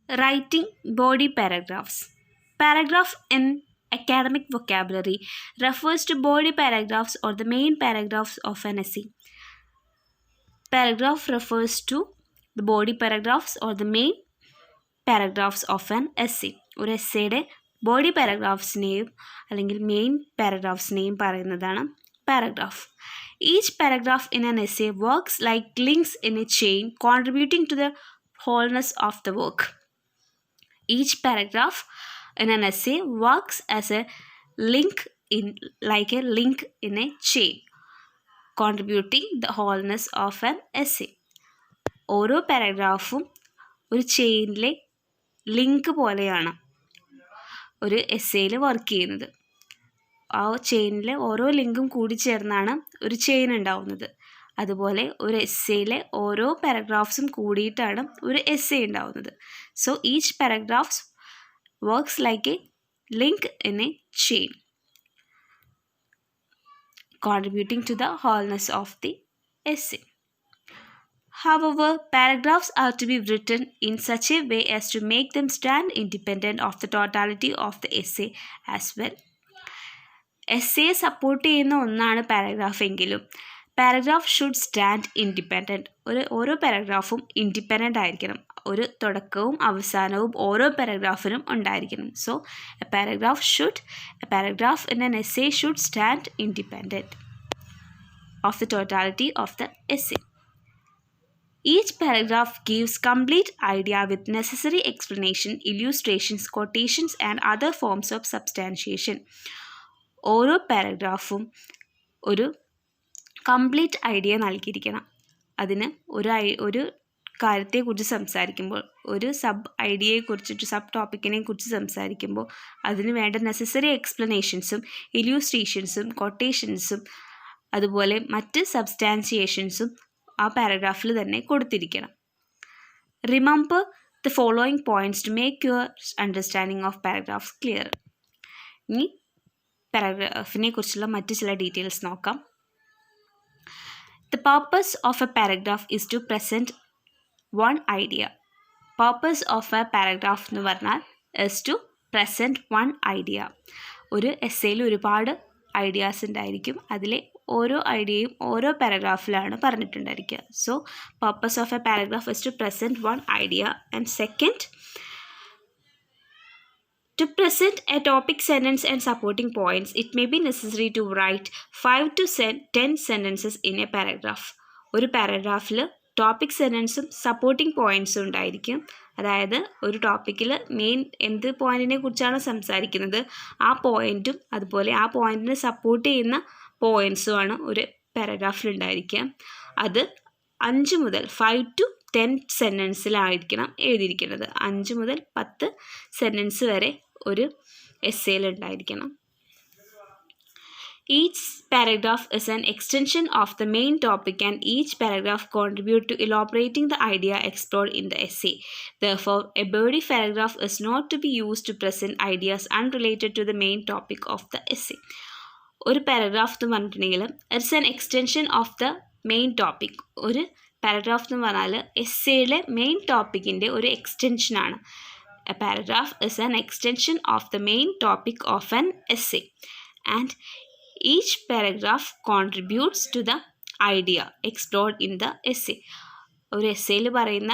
Writing body paragraphs. Paragraph in academic vocabulary refers to body paragraphs or the main paragraphs of an essay. Paragraph refers to the body paragraphs or the main paragraphs of an essay. ഒരു എസ്സേയുടെ body പാരഗ്രാഫ്സിനെയും അല്ലെങ്കിൽ main പാരഗ്രാഫ്സിനെയും പറയുന്നതാണ് paragraph. Each paragraph in an essay works like links in a chain contributing to the wholeness of the work. Each paragraph in an essay works as a link in a chain, contributing the wholeness of an essay. ഓരോ പാരഗ്രാഫും ഒരു ചെയിനിലെ link പോലെയാണ് ഒരു എസ്സേയിൽ work ചെയ്യുന്നത്. ആ ചെയിനിലെ ഓരോ ലിങ്കും കൂടി ചേർന്നാണ് ഒരു ചെയിൻ ഉണ്ടാവുന്നത്. അതുപോലെ ഒരു എസ്സേയിലെ ഓരോ പാരഗ്രാഫ്സും കൂടിയിട്ടാണ് ഒരു എസ്സേ ഉണ്ടാവുന്നത്. So each paragraphs works like A link in a chain, contributing to the wholeness of the essay. However, paragraphs are to be written in such a way as to make them stand independent of the totality of the essay as well. എസ്സേയെ support ചെയ്യുന്ന ഒന്നാണ് paragraph എങ്കിലും paragraph should stand independent. ഓരോ പാരഗ്രാഫും independent ആയിരിക്കണം. ഒരു തുടക്കവും അവസാനവും ഓരോ പാരഗ്രാഫിനും ഉണ്ടായിരിക്കണം. So A paragraph in an essay should stand independent of the totality of the essay. Each paragraph gives complete idea with necessary explanation, illustrations, quotations and other forms of substantiation. ഓരോ പാരഗ്രാഫും ഒരു complete idea നൽകിയിരിക്കണം. അതിന് ഒരു കാര്യത്തെക്കുറിച്ച് സംസാരിക്കുമ്പോൾ, ഒരു sub ടോപ്പിക്കിനെ കുറിച്ച് സംസാരിക്കുമ്പോൾ അതിന് വേണ്ട നെസസറി എക്സ്പ്ലനേഷൻസും ഇല്യൂസ്ട്രേഷൻസും കൊട്ടേഷൻസും അതുപോലെ മറ്റ് സബ്സ്റ്റാൻഷിയേഷൻസും ആ പാരഗ്രാഫിൽ തന്നെ കൊടുത്തിരിക്കണം. Remember the following points to make your understanding of paragraphs clear. ഇനി പാരഗ്രാഫിനെ കുറിച്ചുള്ള മറ്റ് ചില ഡീറ്റെയിൽസ് നോക്കാം. The purpose of a paragraph is to present one idea. Purpose of a paragraph എന്ന് പറഞ്ഞാൽ is to present one idea. ഒരു എസ്സേയിൽ ഒരുപാട് ഐഡിയാസ് ഉണ്ടായിരിക്കും. അതിലെ ഓരോ ഐഡിയയും ഓരോ പാരഗ്രാഫിലാണ് പറഞ്ഞിട്ടുണ്ടായിരിക്കുക. So purpose of a paragraph is to present one idea. And second, to present a topic sentence and supporting points, it may be necessary to write 5 to 10 sentences in a paragraph. ഒരു പാരഗ്രാഫിൽ topic സെൻറ്റൻസും supporting പോയിൻറ്റ്സും ഉണ്ടായിരിക്കും. അതായത് ഒരു ടോപ്പിക്കിൽ main എന്ത് പോയിൻറ്റിനെ കുറിച്ചാണ് സംസാരിക്കുന്നത് ആ പോയിൻറ്റും അതുപോലെ ആ പോയിൻറ്റിനെ സപ്പോർട്ട് ചെയ്യുന്ന പോയിൻറ്റ്സുമാണ് ഒരു പാരഗ്രാഫിൽ ഉണ്ടായിരിക്കുക. അത് 5 മുതൽ 5 to 10 സെൻറ്റൻസിലായിരിക്കണം എഴുതിയിരിക്കുന്നത്. 5 മുതൽ 10 സെൻറ്റൻസ് വരെ ഒരു എസ്സേയിൽ ഉണ്ടായിരിക്കണം. Each paragraph is an extension of the main topic and each paragraph contributes to elaborating the idea explored in the essay. Therefore, a body paragraph is not to be used to present ideas unrelated to the main topic of the essay. ഒരു paragraph എന്ന് പറഞ്ഞിട്ടുണ്ടെങ്കിൽ it's an extension of the main topic. ഒരു paragraph എന്ന് പറഞ്ഞാൽ എസ്സേയിലെ main ടോപ്പിക്കിൻ്റെ ഒരു എക്സ്റ്റൻഷനാണ്. A paragraph is an extension of the main topic of an essay, and each paragraph contributes to the idea explored in the essay. ഒരു എസ്സേയിൽ പറയുന്ന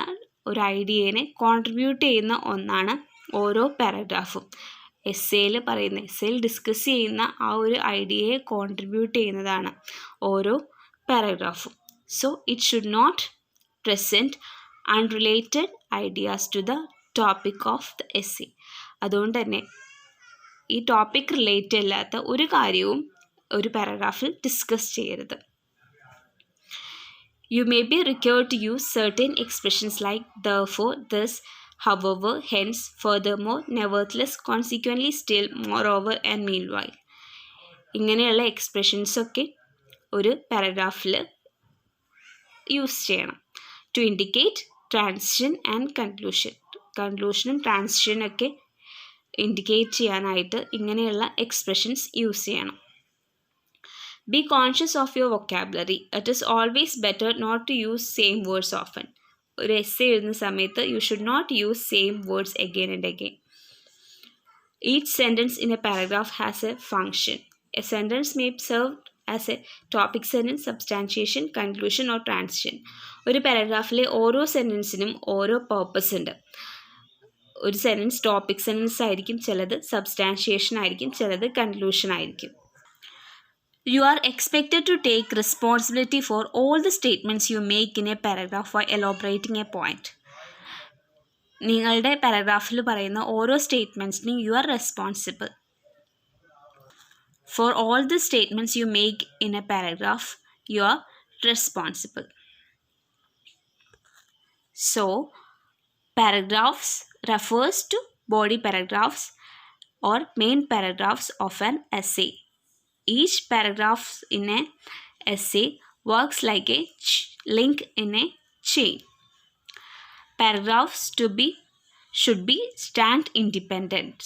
ഒരു ഐഡിയനെ contribute ചെയ്യുന്ന ഒന്നാണ് ഓരോ പാരഗ്രാഫും. എസ്സേയിൽ ഡിസ്കസ് ചെയ്യുന്ന ആ ഒരു ഐഡിയയെ കോൺട്രിബ്യൂട്ട് ചെയ്യുന്നതാണ് ഓരോ പാരഗ്രാഫും. So it should not present unrelated ideas to the topic of the essay. അതുകൊണ്ട് തന്നെ ഈ ടോപ്പിക് റിലേറ്റ് അല്ലാത്ത ഒരു കാര്യവും ഒരു പാരഗ്രാഫിൽ ഡിസ്കസ് ചെയ്യരുത്. You may be required to use certain expressions like therefore, thus, however, hence, furthermore, nevertheless, consequently, still, moreover and meanwhile. ഇങ്ങനെയുള്ള എക്സ്പ്രഷൻസൊക്കെ ഒരു പാരഗ്രാഫിൽ യൂസ് ചെയ്യണം. ടു ഇൻഡിക്കേറ്റ് ട്രാൻസിഷൻ ആൻഡ് കൺക്ലൂഷനും ട്രാൻസിഷനും ഒക്കെ ഇൻഡിക്കേറ്റ് ചെയ്യാനായിട്ട് ഇങ്ങനെയുള്ള എക്സ്പ്രഷൻസ് യൂസ് ചെയ്യണം. Be conscious of your vocabulary. It is always better not to use same words often. ഒരു essay എഴുതുന്ന സമയത്ത് you should not use same words again and again. Each sentence in a paragraph has a function. A sentence may serve as a topic sentence, substantiation, conclusion or transition. ഒരു പാരഗ്രാഫിലെ ഓരോ സെൻറ്റൻസിനും ഓരോ purpose ഉണ്ട്. ഒരു sentence topic sentence ആയിരിക്കും, ചിലത് substantiation ആയിരിക്കും, ചിലത് conclusion ആയിരിക്കും. You are expected to take responsibility for all the statements you make in a paragraph while elaborating a point. നിങ്ങളുടെ പാരഗ്രാഫിൽ പറയുന്ന ഓരോ സ്റ്റേറ്റ്മെൻറ്റ്സിനും you are responsible. For all the statements you make in a paragraph, you are responsible. So, paragraphs refers to body paragraphs or main paragraphs of an essay. Each paragraph in an essay works like a link in a chain. Paragraphs should be stand independent.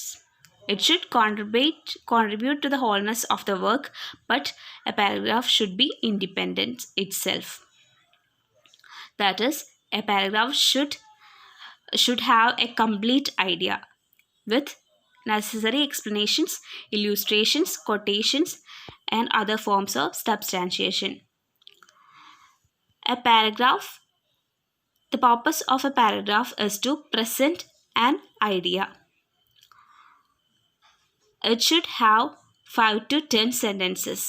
It should contribute to the wholeness of the work, but a paragraph should be independent itself. That is, a paragraph should have a complete idea with necessary explanations, illustrations, quotations, and other forms of substantiation. The purpose of a paragraph is to present an idea. It should have 5 to 10 sentences.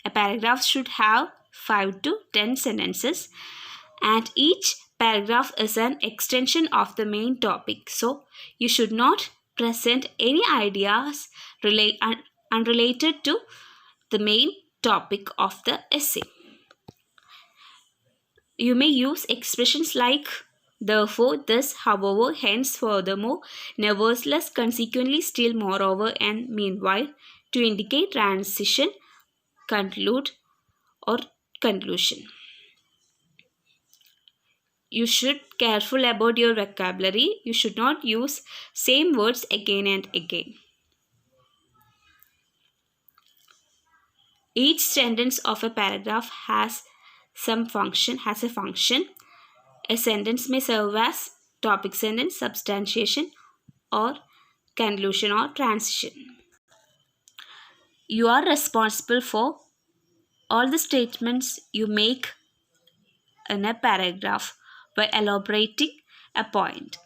A paragraph should have 5 to 10 sentences, and each paragraph is an extension of the main topic. So, you should not present any ideas unrelated to the main topic of the essay. You may use expressions like therefore, this, however, hence, furthermore, nevertheless, consequently, still, moreover, and meanwhile to indicate transition, conclude, or conclusion. You should be careful about your vocabulary. You should not use same words again and again. Each sentence of a paragraph has a function. A sentence may serve as topic sentence, substantiation, or conclusion or transition. You are responsible for all the statements you make in a paragraph by elaborating a point.